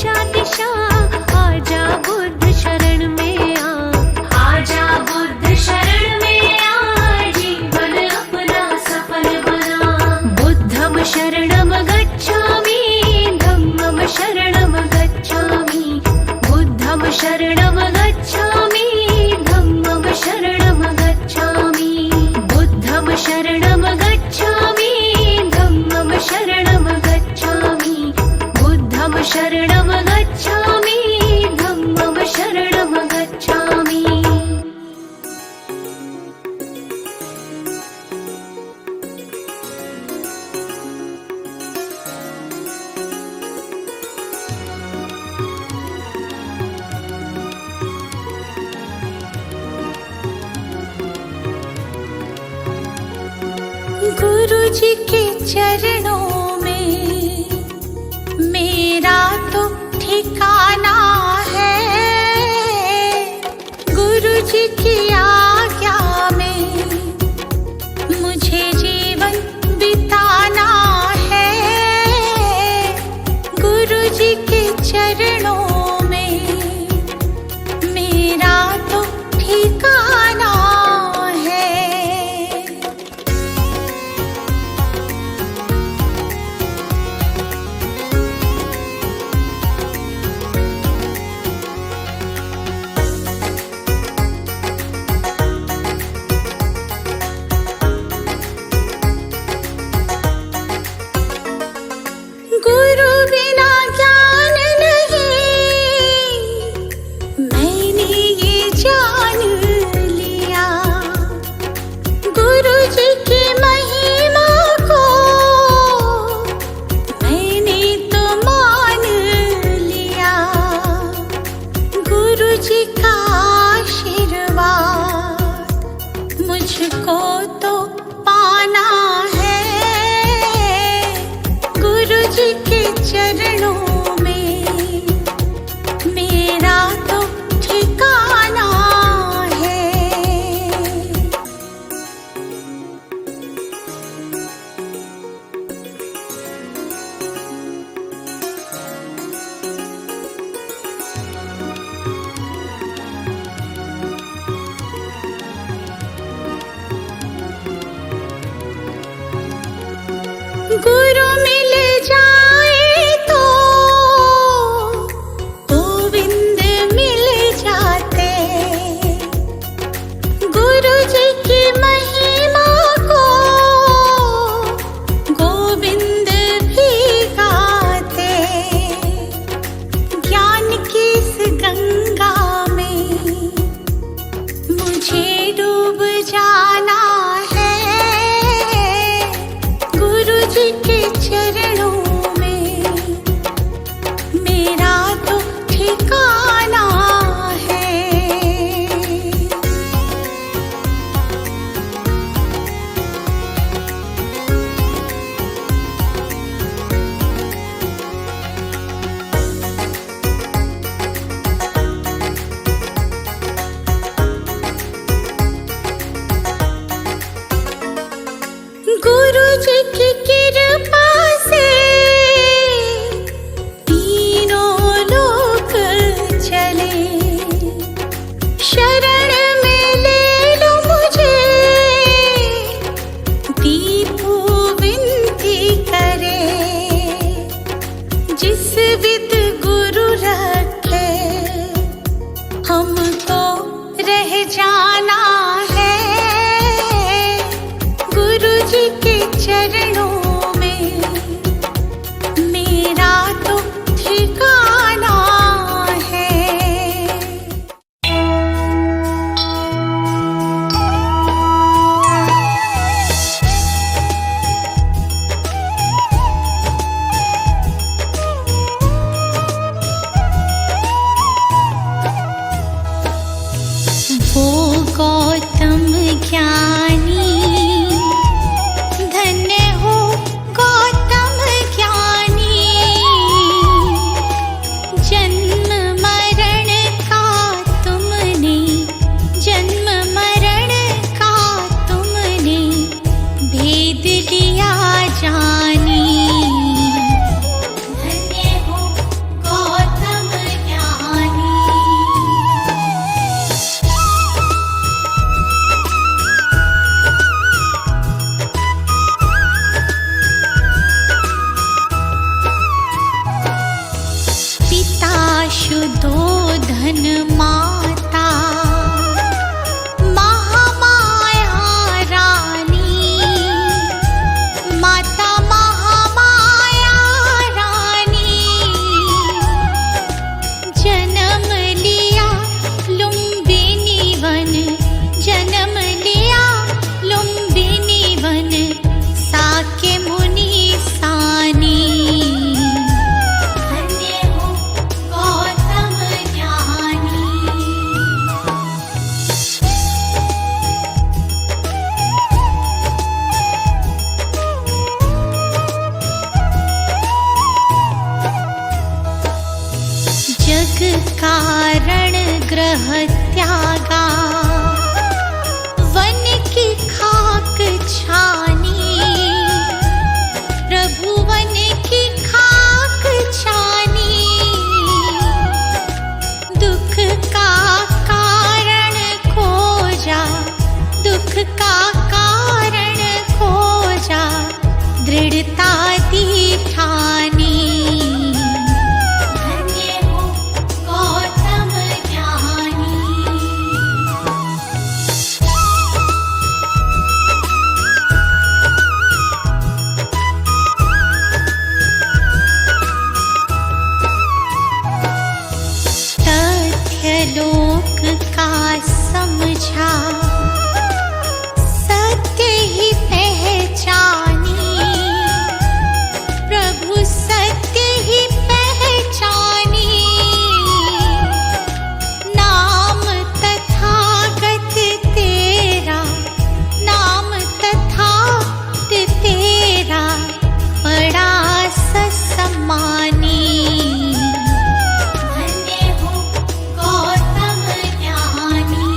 दिशा दिशा, आजा बुद्ध शरण में आ, आजा बुद्ध शरण में आ, जीवन अपना सफल बना। बुद्धं शरणं गच्छामि, धम्मं शरणं गच्छामि, बुद्धं शरणं गच्छामि, धम्मं शरणं गच्छामि, बुद्धं शरणं गच्छामि, धम्मं शरणं गच्छामि, बुद्धं शरणं गच्छामि, धम्मं शरणं गच्छामि। गुरु जी के चरणों में मेरा तो ठिकाना है, गुरु जी की आज्ञा में मुझे जीवन बिताना है, गुरु जी के चरणों में मेरा तो ठिकाना है। गुरु बिना ज्ञान नहीं, मैंने ये जान लिया, गुरु जी की महिमा को मैंने तो मान लिया, गुरु जी का आशीर्वाद मुझको तो पाना है, गुरु जी के चरणों में मेरा तो ठिकाना है। गुरु मिल जाए तो गोविंद मिल जाते, गुरु जी की महिमा को गोविंद भी गाते, ज्ञान की इस गंगा में मुझे डूब जाना है, गुरु जी के चरणों में मेरा तो ठिकाना है। गुरु जी की कृपा से तीनों लोक चले, शरण में ले लो मुझे, दीपू विनती करे, जिस विद गुरु रखे हमको रह जाना है, गुरु जी के चरणों में मेरा तो ठिकाना है। वो पिता शुद्धोधन माता महामाया रानी, माता महामाया रानी, जन्म लिया लुम्बिनी वन, जन्म लिया लुम्बिनी वन, साके मुनि सानी। धन्य हो गौतम ज्ञानी। जग कारण ग्रह त्यागा, वन की खाक छानी, प्रभु वन की खाक छानी। दुख का कारण खोजा, दुख का कारण खोजा, दृढ़ता दी ठानी। धन्य हो गौतम ज्ञानी। तथ्य लोक का समझा, सत्य ही पहचानी, प्रभु सत्य ही पहचानी। नाम तथागत तेरा, नाम तथागत तेरा, बड़ा ससम्मानी। धन्य हो गौतम ज्ञानी।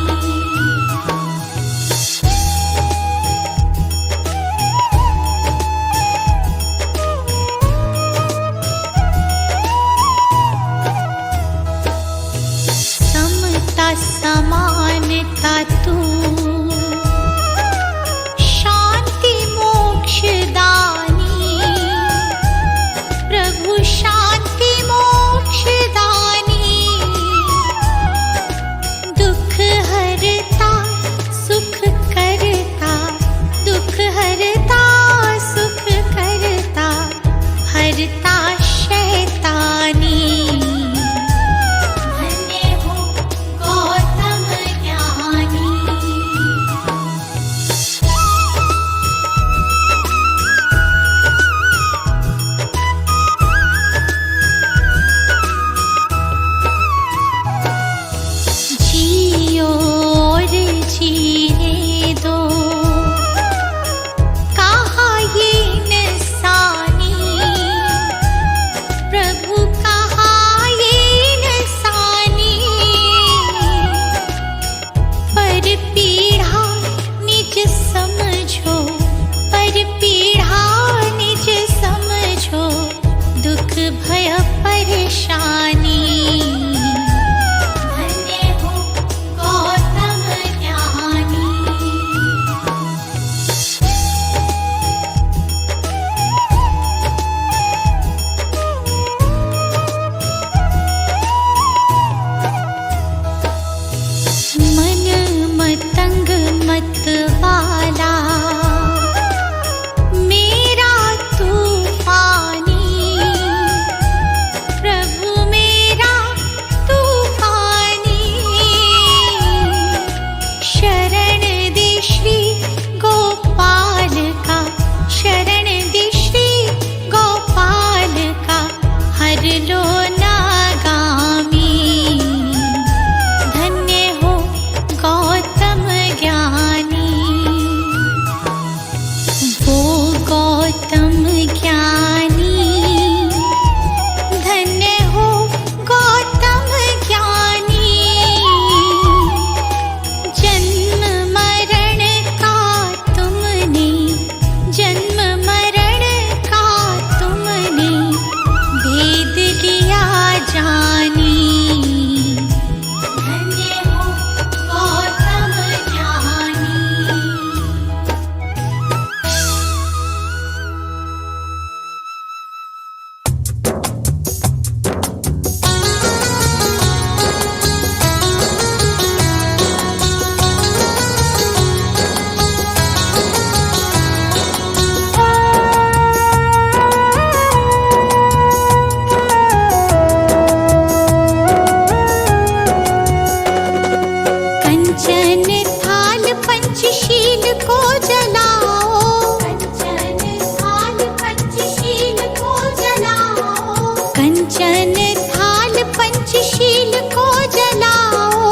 पंचशील को जलाओ,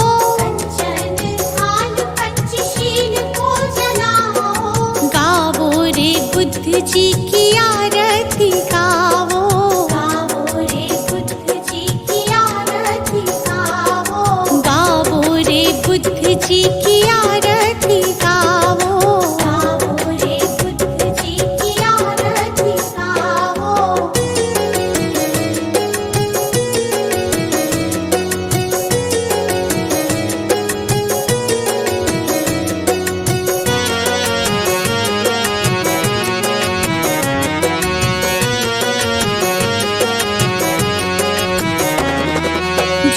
गावो रे बुद्ध जी की आरती गावो, रे बुद्ध जी की आरती गावो, रे बुद्ध जी की आरती गावो, रे बुद्ध जी की आरती गावो।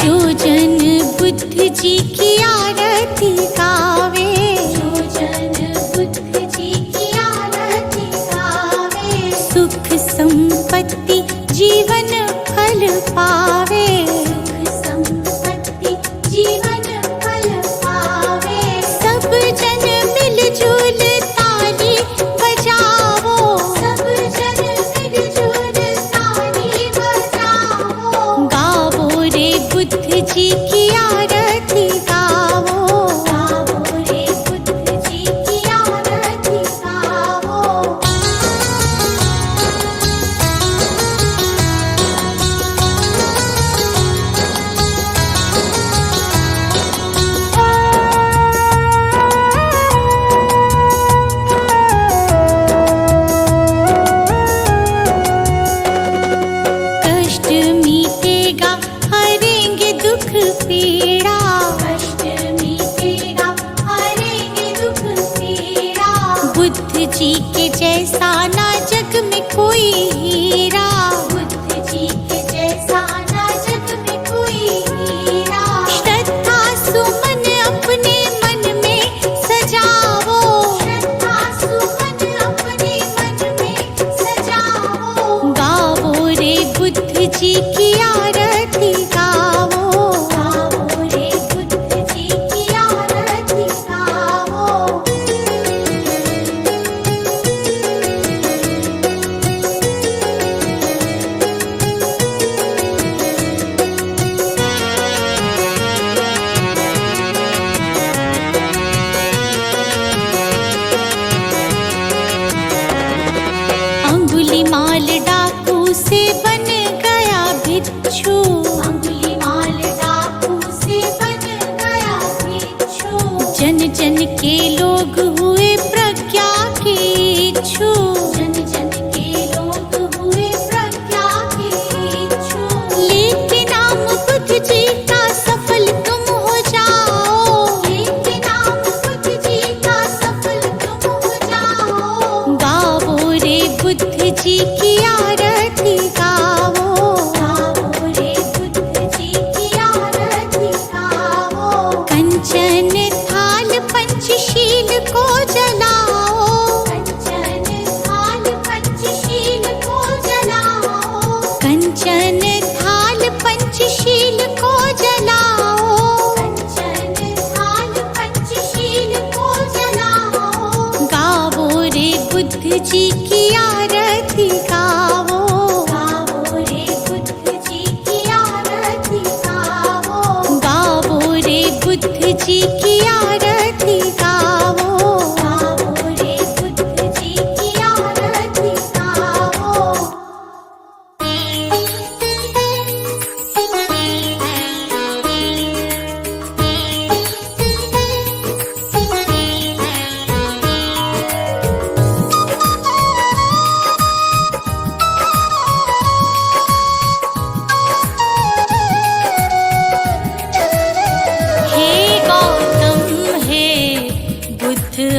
जो जन बुद्ध जी की आरती गावे, जो जन बुद्ध जी की आरती गावे, सुख संपत्ति जीवन फल पावे, सुख संपत्ति जीवन फल पावे। सब जन मिलजुल ताली बजाओ, सब जन मिलजुल ताली बजाओ, गावो रे बुद्ध जी की आरती गावो, रे बुद्ध जी की आरती गावो। कष्ट मीटेगा हरेंगे दुख पीड़ा, कष्ट मीटेगा हरेंगे दुख पीड़ा, बुद्ध जी के जैसा ना जग में कोई हीरा, बुद्ध जी के जैसा ना जग में कोई हीरा। श्रद्धा सुमन अपने मन में सजाओ, श्रद्धा सुमन अपने मन में सजाओ, गावो रे बुद्ध जी की आरती गावो, रे बुद्ध जी की आरती गावो। अंगुलीमाल डाकू से बन गया भिक्षु, अंगुलीमाल डाकू से बन गया भिक्षु, जन जन के लोग हुए प्रज्ञा के इच्छु, जन जन के लोग हुए प्रज्ञा के इच्छु। लेके नाम बुद्ध जी का सफल तुम हो जाओ, लेके नाम बुद्ध जी का सफल तुम हो जाओ, गावो रे बुद्ध जी की आरती गावो, रे बुद्ध जी की आरती गावो। कंचन थाल पंचशील को जलाओ, कंचन थाल पंचशील को जलाओ, कंचन थाल पंचशील को जलाओ, कंचन थाल पंचशील को जलाओ, गावो रे बुद्ध जी की आरती गावो, रे बुद्ध जी की आरती गावो, रे बुद्ध जी की आरती गावो, रे बुद्ध जी की आरती गावो।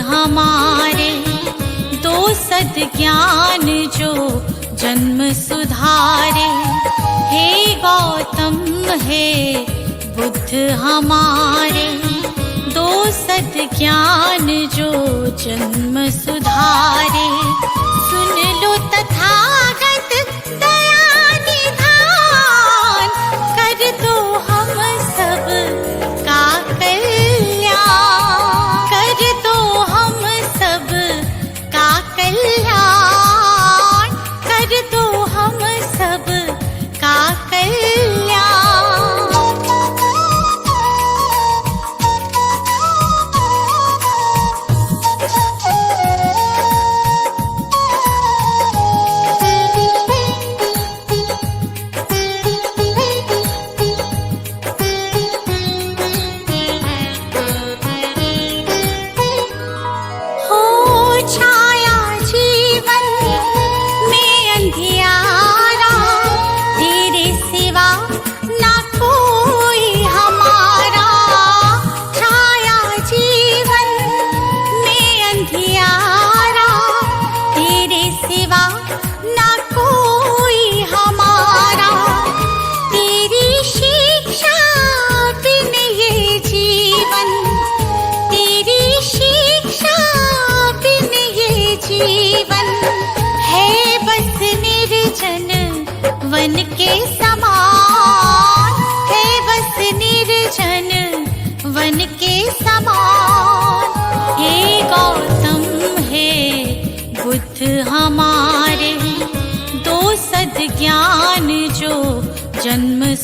हमारे दो सद्ज्ञान जो जन्म सुधारे, हे गौतम हे बुद्ध हमारे दो सद्ज्ञान जो जन्म सुधारे। सुन लो तथागत दया निधान, कर दो हम सब का कल्याण, कर दो हम सब का कल्याण, कर दो हम सब का कल्याण।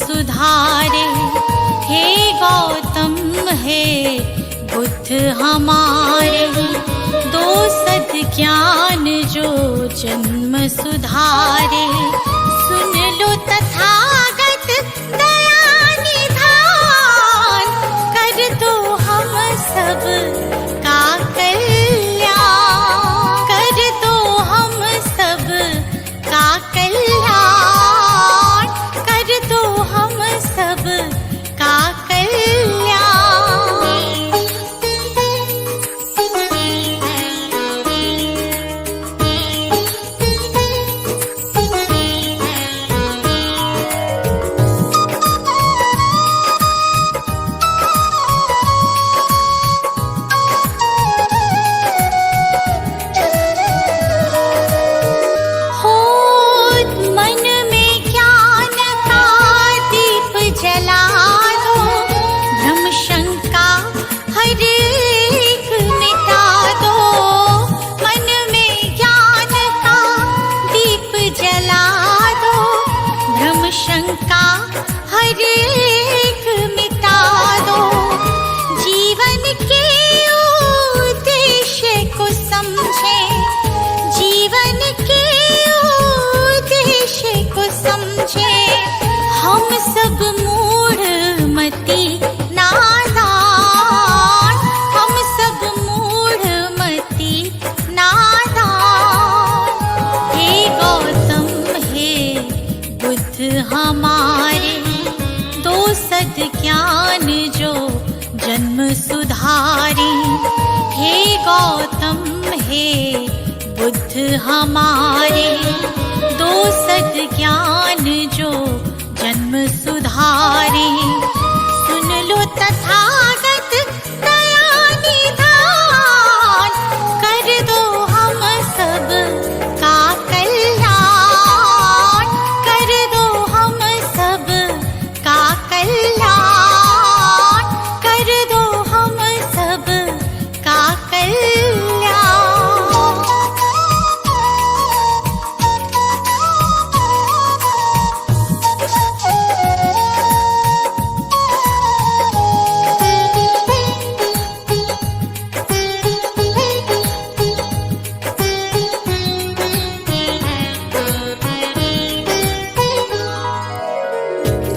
सुधारे। हे गौतम हे बुद्ध हमारे, दो सद्ज्ञान जो जन्म सुधारे। सुन लो तथागत दया निधान, कर दो हम सब का कल्याण, कर दो हम सब का कल्याण, कर दो हम सब का कल्याण। शंका हर एक मिटा दो, जीवन के उद्देश्य को समझे, जीवन के उद्देश्य को समझे। हम सब मूढ़ मति नादान, हम सब मूढ़ मति नादान। हे गौतम हे बुद्ध हमारे, दो सद्ज्ञान जो जन्म सुधारे। हे गौतम हे बुद्ध हमारे, दो सद्ज्ञान जो जन्म सुधारे। सुन लो तथागत दया निधान, कर दो हम सब का कल्याण, कर दो हम सब का कल्याण, कर दो हम सब का कल्याण।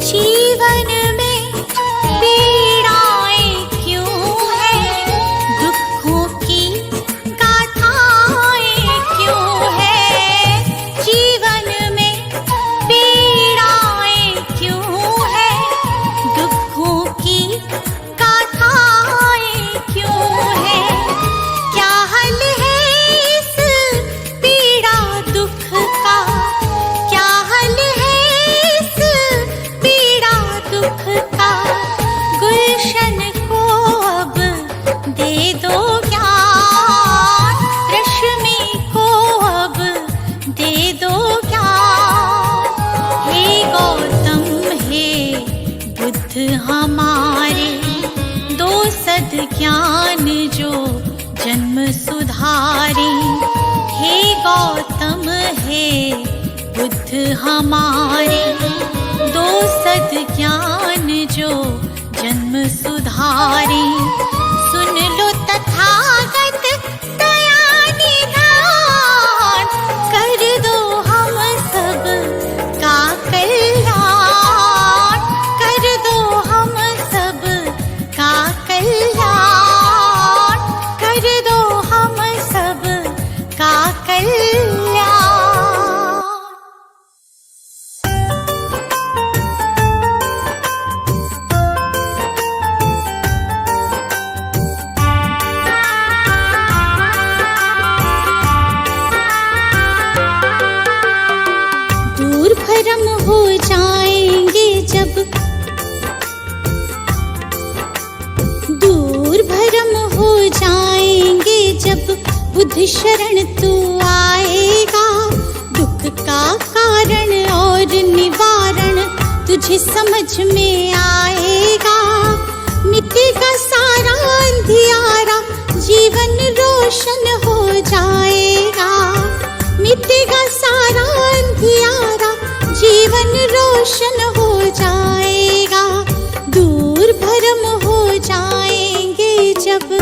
जीवन में पीड़ाएं क्यों हैं, दुखों की गाथाएं क्यों हैं। जीवन में पीड़ाएं क्यों हैं, दुखों की गाथाएं क्यों हैं। क्या हल है इस पीड़ा दुख का, क्या हल है इस पीड़ा दुख का। गुलशन को अब दे दो ज्ञान, रश्मि को अब दे दो ज्ञान। हे गौतम हे बुद्ध हमारे, दो सद्ज्ञान जो जन्म सुधारे। हे गौतम हे बुद्ध हमारे, दो सद्ज्ञान जो जन्म सुधारे। सुन लो तथागत दया निधान, कर दो हम सब का कल्याण, कर दो हम सब का कल्याण, कर दो हम सब का कल्याण। दूर भरम हो जाएंगे जब, दूर भरम हो जाएंगे जब बुद्ध शरण तू आएगा। दुख का कारण और निवारण तुझे समझ में आएगा। मिटेगा सारा अंधियारा, जीवन रोशन हो जाएगा। मिटेगा सारा अंधियारा, जीवन रोशन हो जाएगा, दूर भरम हो जाएंगे जब।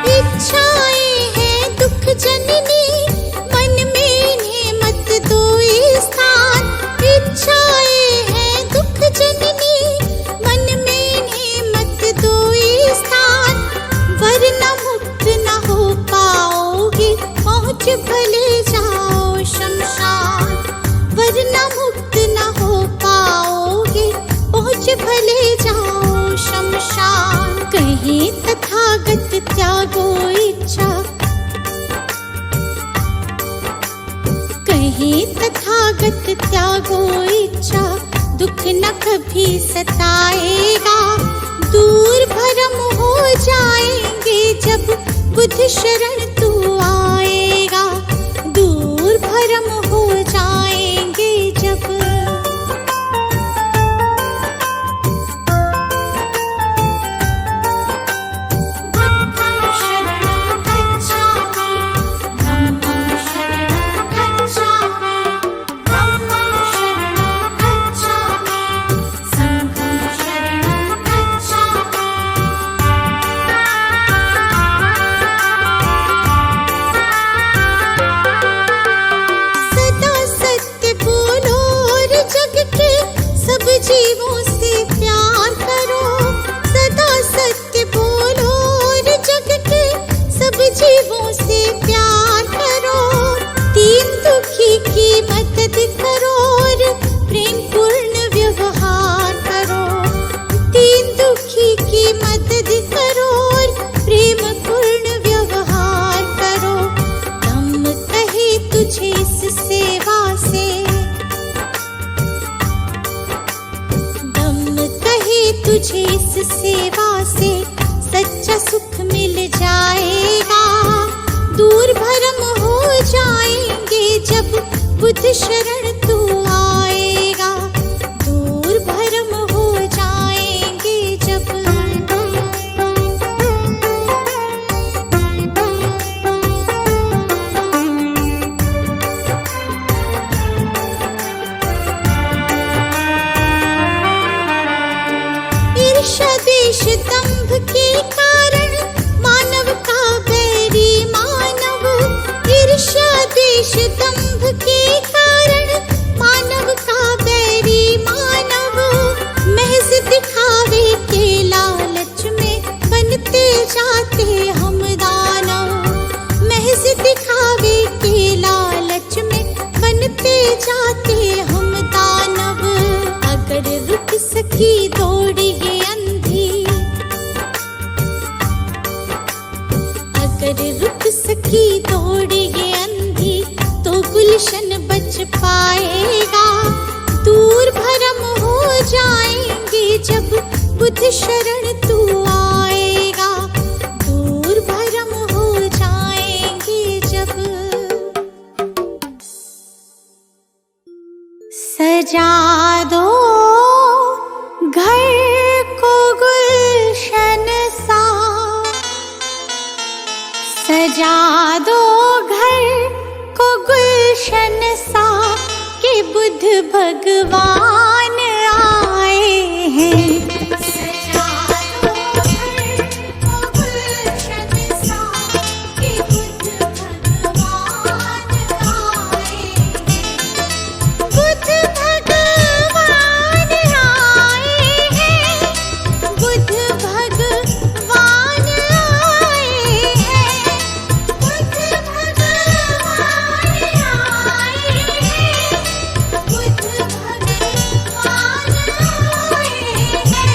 इच्छाएं हैं दुख जननी, मन में इन्हें मत दो स्थान। इच्छाएं हैं दुख जननी, मन में इन्हें मत दो स्थान। वरना मुक्त न हो पाओगे, पहुँच भले जाओ शमशान। वरना मुक्त न हो पाओगे, पहुँच भले जाओ शमशान। कहीं तथागत त्यागो इच्छा, कहीं तथागत त्यागो इच्छा। दुख न कभी सताएगा, दूर भरम हो जाएंगे जब। बुद्ध शरण तू आएगा, दूर भरम हो जाएंगे जब। धम्मं शरणं गच्छामि, धम्मं शरणं गच्छामि, धम्मं शरणं गच्छामि, संघं शरणं गच्छामि। सदा सत्य बोलो और जग के सब जीवों से प्यार करो। सदा सत्य बोलो और जग के सब जीवों से प्यार करो। दीन दुखी की मदद करो और प्रेम पूर्ण व्यवहार करो। दीन दुखी की मदद करो और प्रेम पूर्ण व्यवहार करो। धम्म कहे तुझे इस सेवा से, धम्म कहे तुझे इस सेवा से सच्चा सुख मिल जाएगा। दूर भरम हो जाएंगे जब, बुद्ध शरण तू आएगा। दूर भरम हो जाएंगे जब। ईर्ष्या द्वेष दंभ के कारण मानव का बैरी मानव। ईर्ष्या द्वेष दंभ के कारण मानव का बैरी मानव। महज दिखावे के लालच में बनते जाते हम दानव। महज दिखावे के लालच में बनते जाते हम दानव। अगर रुक सकी दौड़ ये अंधी, अगर रुक सकी दौड़ ये अंधी, तो गुलशन बच पाएगा। दूर भरम हो जाएंगे जब, बुद्ध शरण तू आएगा। दूर भरम हो जाएंगे जब। सजा दो घर को गुलशन सा, सजा दो घर को गुलशन सा, कि बुद्ध भगवान आए हैं। सजा दो घर को गुलशन सा, कि बुद्ध भगवान आए हैं। बुद्ध भगवान आए हैं, बुद्ध भगवान आए हैं। बुद्ध भगवान आए हैं, बुद्ध भगवान आए हैं,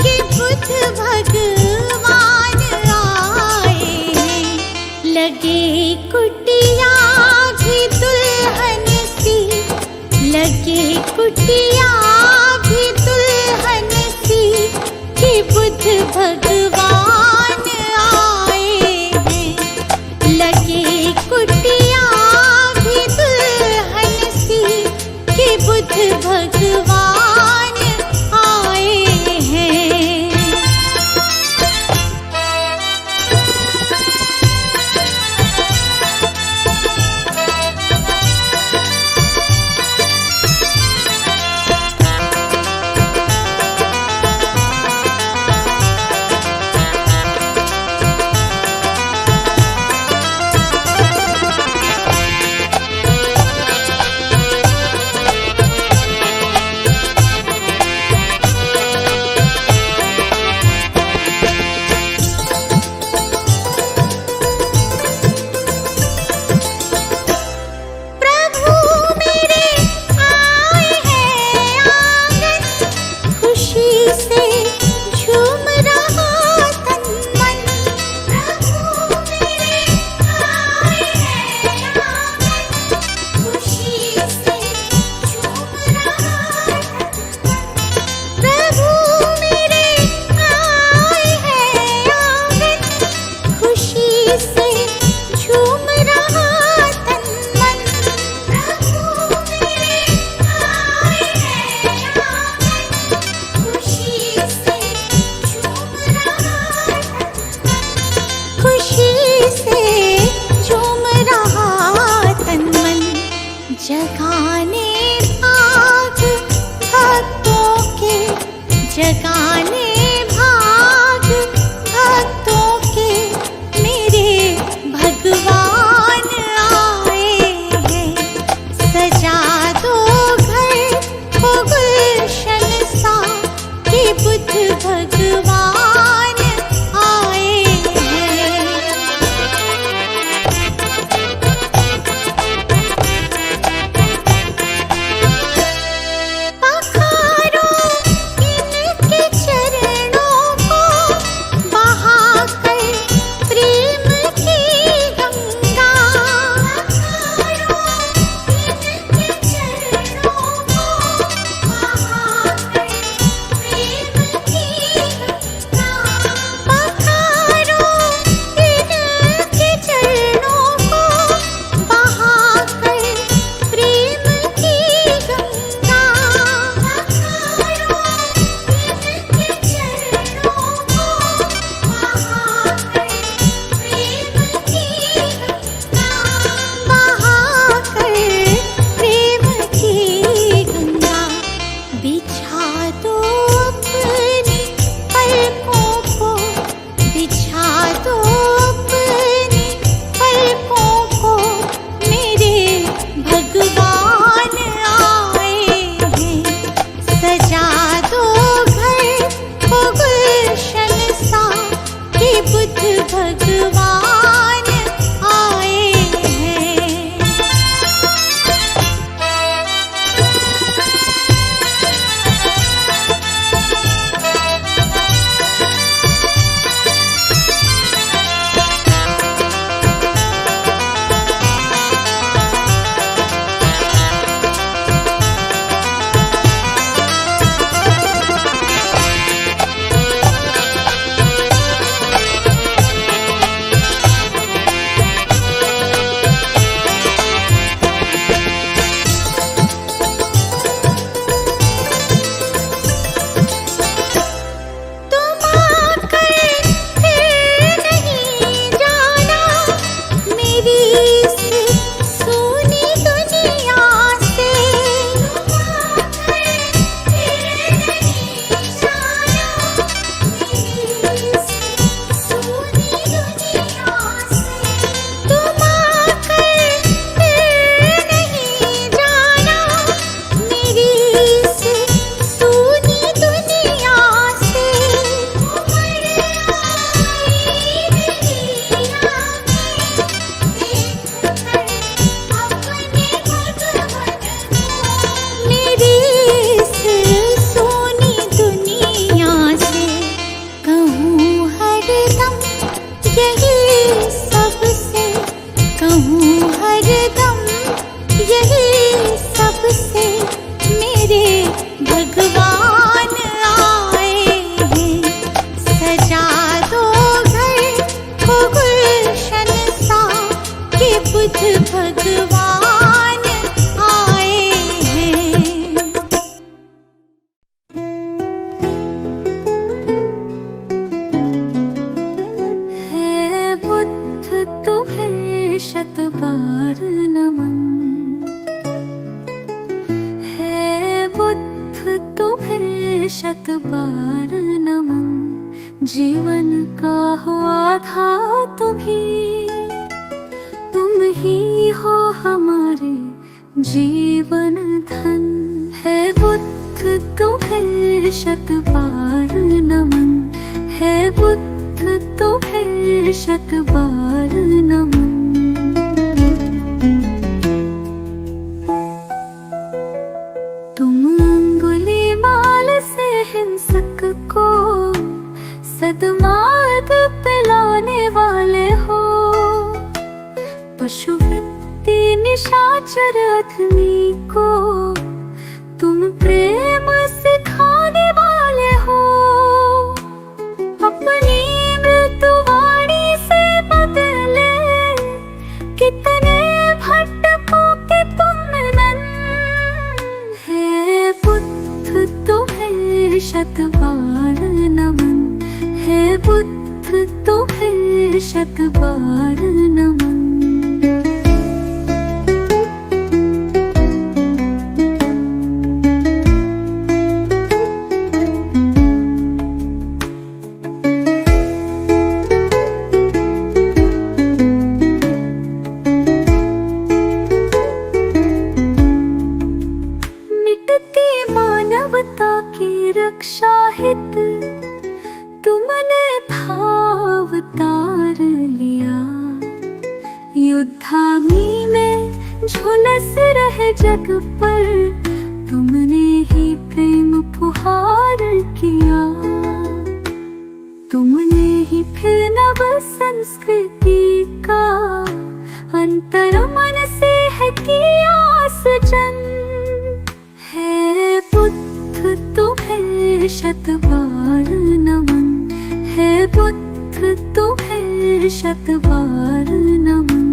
कि बुद्ध भगवान आए हैं। लगे कुटिया भी दुल्हन सी, लगे कुटिया भी दुल्हन सी, कि बुद्ध भगवान आए हैं। लगे कुटिया भी दुल्हन सी, कि बुद्ध भगवान कहूँ हरदम यही सबसे मेरे भगवान आए हैं। सजा दो घर को गुलशन सा कि बुद्ध भगवान आए हैं। है बुद्ध तुम्हें शत बार नमन, है बुद्ध तुम्हें शत बार नमन। जीवन का हुआ था तुम ही हो हमारे जीवन धन। है बुद्ध तुम्हें शत बार नमन, है बुद्ध तुम्हें शत बार नमन। तुम अंगुलीमाल से हिंसक को सद्मार्ग पिलाने वाले हो। पशुवृत्ति निशाचर अधमी को तुम प्रेम सिखाने वाले हो। अपनी मृत्युवाणी से बदले कितने भटकों के तुम नन। है बुद्ध तुम्हें शत बार नमन, है बुद्ध तुम्हें शत बार नमन। मिटती मानवता की रक्षा हित तुमने अवतार लिया। युद्धाग्नि में झुलस रहे जग पर तुमने ही प्रेम फुहार किया। तुमने ही फिर नव संस्कृति का अंतर मन से है किया सृजन। है बुद्ध तुम्हें शत बार नमन, है बुद्ध तुम्हें शत बार नमन।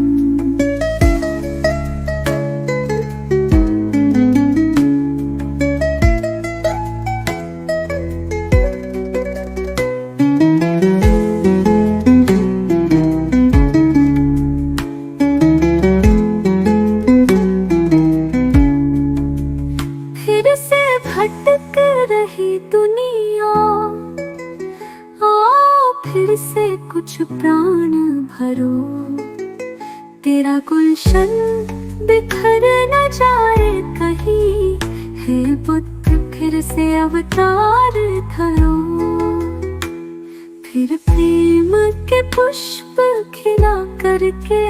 फिर से भटक रही दुनिया, फिर से कुछ प्राण भरो। तेरा गुलशन बिखर न जाए कहीं, हे बुद्ध फिर से अवतार धरो। फिर प्रेम के पुष्प खिला करके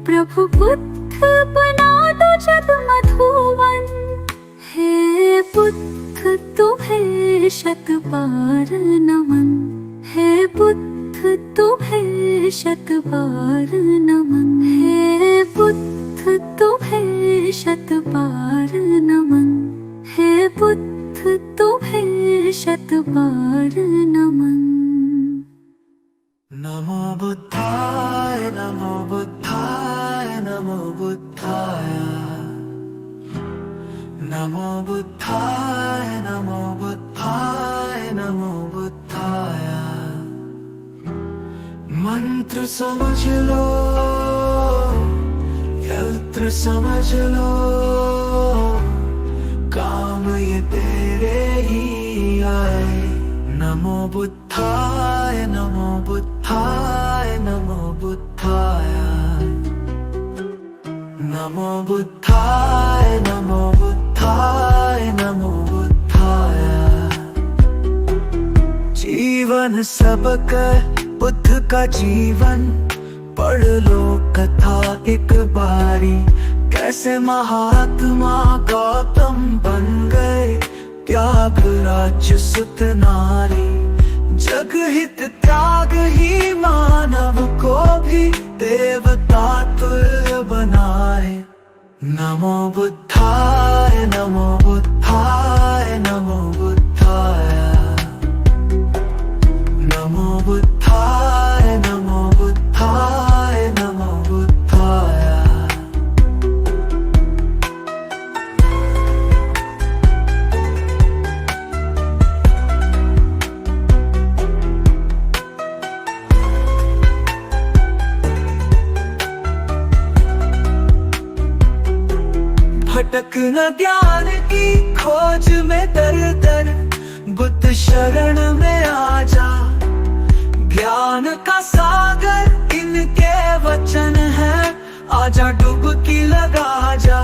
प्रभु बुद्ध बना दो जग मधुवन। हे बुद्ध तुम्हें शत बार नमन, हे बुद्ध तुम्हें शत बार नमन। हे बुद्ध तुम्हें शत बार नमन, हे बुद्ध तुम्हें शत बार नमन। नमो बुद्धाय, नमो बुद्धाय, नमो बुद्धाय। नमो बुद्धाय, नमो बुद्धाय, नमो बुद्धाय। मंत्र समझ लो, यंत्र समझ लो, काम ये तेरे ही आए। नमो बुद्धाय, नमो बुद्धाय, नमो बुद्धाय। नमो बुद्धाय, नमो बुद्धाय, नमो बुद्धाय। जीवन सबक बुद्ध का जीवन पढ़ लो कथा एक बारी। कैसे महात्मा गौतम बन गए, त्याग राज्य सुत नारी। जग हित त्याग ही मानव को भी देवता तुल्य नमो बुद्धाय नमो बुद्धाय नमो बुद्धाय नमो बुद्धाय नमो बुद्धाय नमो बुद्धाय भटक न ज्ञान की खोज में दर दर बुद्ध शरण में आजा ज्ञान का सागर इनके वचन है आजा डुबकी लगा जा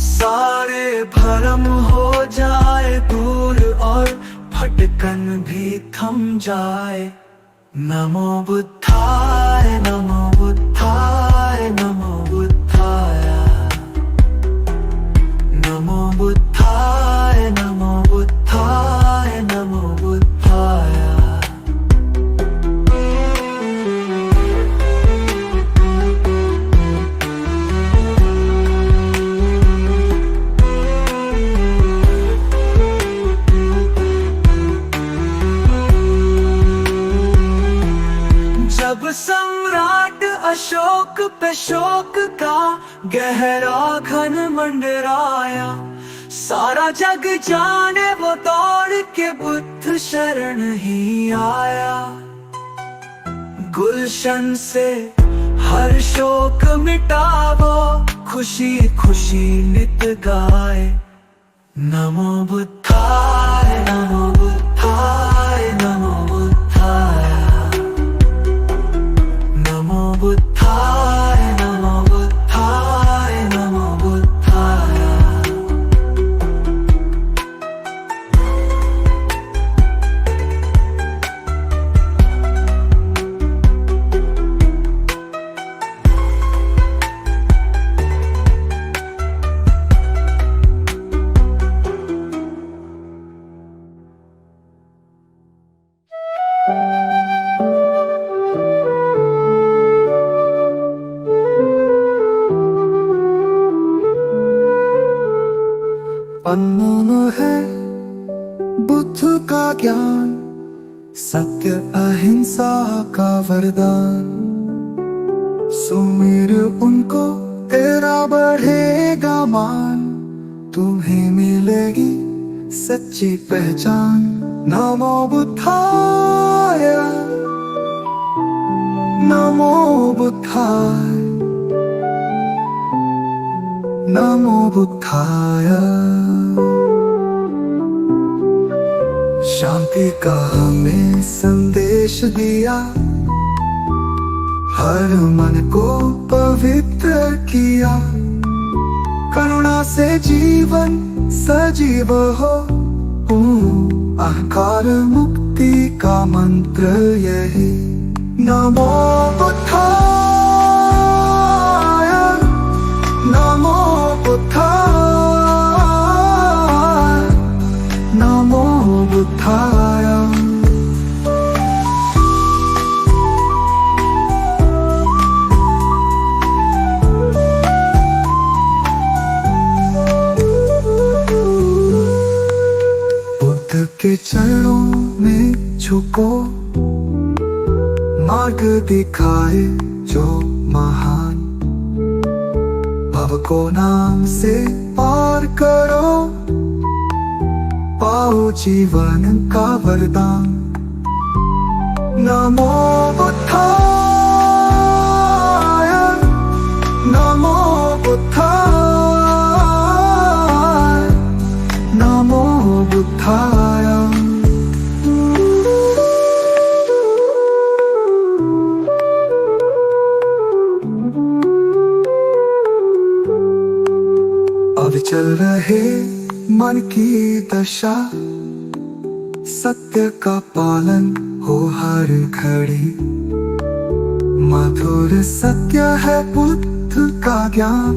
सारे भरम हो जाए दूर और भटकन भी थम जाए नमो बुद्धाय नमो बुद्धाय नमो बुद्धाय नमो बुद्धाय नमो बुद्धाय नमो बुद्धाय जब सम्राट अशोक पे शोक का गहरा घन मंडराया सारा जग जाने वो दौड़ के बुद्ध शरण ही आया गुलशन से हर शोक मिटावो खुशी खुशी नित गाए नमो बुद्धाय नमो बुद्धाय नमो बुद्धाय नमो बुद्धाय नमो बुद्धाय नमो बुद्धाय अनमोल है बुद्ध का ज्ञान सत्य अहिंसा का वरदान सुमिर उनको तेरा बढ़ेगा मान तुम्हें मिलेगी सच्ची पहचान नमो बुद्धाय नमो बुद्धाय नमो बुद्धाय शांति का हमें संदेश दिया हर मन को पवित्र किया करुणा से जीवन सजीव हो अहंकार मुक्ति का मंत्र यही नमो बुद्धाय नमो बुद्धाय नमो बुद्धाय बुद्ध के चरणों में झुको मार्ग दिखाए जो महान भव को नाम से पार करो पाओ जीवन का वरदान नमो बुद्धाय नमो बुद्धाय नमो बुद्धाय अब चल रहे मन की दशा सत्य का पालन हो हर घड़ी मधुर सत्य है बुद्ध का ज्ञान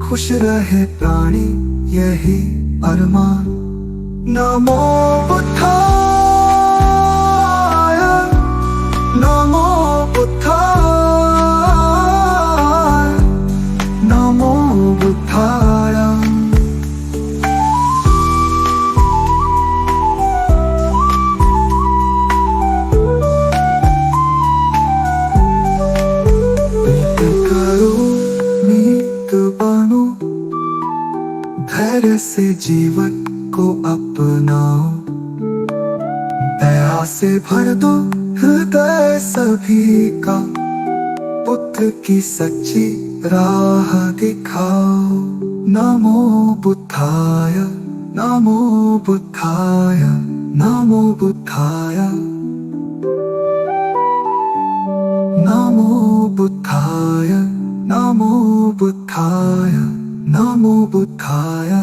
खुश रहे प्राणी यही अरमान नमो बुद्धाय नमो बुद्धाय नमो से भर दो हृदय सभी का, पुत्र की सच्ची राह दिखाओ। नमो बुद्धाय, नमो बुद्धाय, नमो बुद्धाय, नमो बुद्धाय, नमो बुद्धाय, नमो बुद्धाय।